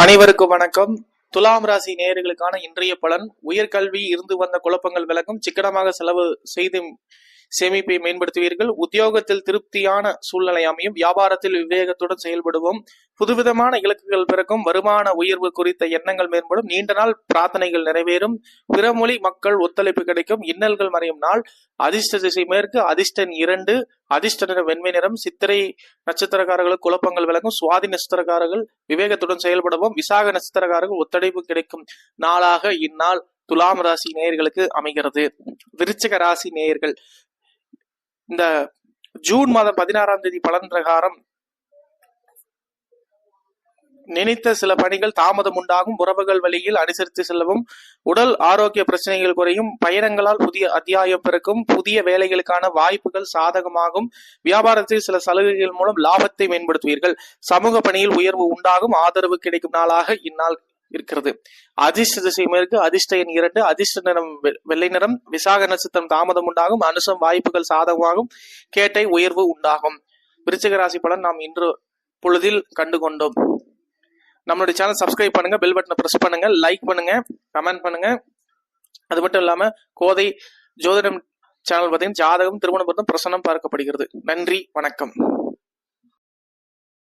அனைவருக்கும் வணக்கம். துலாம் ராசி நேயர்களுக்கான இன்றைய பலன். உயர்கல்வி இருந்து வந்த குழப்பங்கள் விலகும். சிக்கனமாக செலவு செய்து சேமிப்பை மேம்படுத்துவீர்கள். உத்தியோகத்தில் திருப்தியான சூழ்நிலை அமையும். வியாபாரத்தில் விவேகத்துடன் செயல்படுவோம். புதுவிதமான இலக்குகள் பிறக்கும். வருமான உயர்வு குறித்த எண்ணங்கள் மேம்படும். நீண்ட நாள் பிரார்த்தனைகள் நிறைவேறும். பிறமொழி மக்கள் ஒத்துழைப்பு கிடைக்கும். இன்னல்கள் மறையும் நாள். அதிர்ஷ்ட திசை மேற்கு. அதிர்ஷ்டன் 2. அதிர்ஷ்ட நிறம் வெண்மை நிறம். சித்திரை நட்சத்திரக்காரர்களுக்கு குழப்பங்கள் விலகும். சுவாதி நட்சத்திரக்காரர்கள் விவேகத்துடன் செயல்படுவோம். விசாக நட்சத்திரக்காரர்கள் ஒத்துழைப்பு கிடைக்கும் நாளாக இந்நாள் துலாம் ராசி நேயர்களுக்கு அமைகிறது. விருச்சிக ராசி நேயர்கள் இந்த ஜூன் மாதம் 16ஆம் தேதி பலன் பிரகாரம் நினைத்த சில பணிகள் தாமதம் உண்டாகும். உறவுகள் வழியில் அனுசரித்து செல்லவும். உடல் ஆரோக்கிய பிரச்சனைகள் குறையும். பயணங்களால் புதிய அத்தியாயம் பிறக்கும். புதிய வேலைகளுக்கான வாய்ப்புகள் சாதகமாகும். வியாபாரத்தில் சில சலுகைகள் மூலம் லாபத்தை மேம்படுத்துவீர்கள். சமூக பணியில் உயர்வு உண்டாகும். ஆதரவு கிடைக்கும் நாளாக இந்நாள் இருக்கிறது. அதிர்ஷ்ட திசை மேற்கு. அதிர்ஷ்ட எண் 2. அதிர்ஷ்ட நிறம் வெள்ளை நிறம். விசாக நட்சத்திரம் தாமதம் உண்டாகும். அனுசம் வாய்ப்புகள் சாதகமாகும். கேட்டை உயர்வு உண்டாகும். விருச்சிக ராசி பலன் நாம் இன்று பொழுதில் கண்டுகொண்டோம். நம்மளுடைய சேனல் சப்ஸ்கிரைப் பண்ணுங்க, பெல் பட்டனை பிரஸ் பண்ணுங்க, லைக் பண்ணுங்க, கமெண்ட் பண்ணுங்க. அது மட்டும் இல்லாம கோதை ஜோதிடம் சேனல் பார்த்தீங்கன்னா ஜாதகம், திருமண பொருத்தம், பிரசனம் பார்க்கப்படுகிறது. நன்றி, வணக்கம்.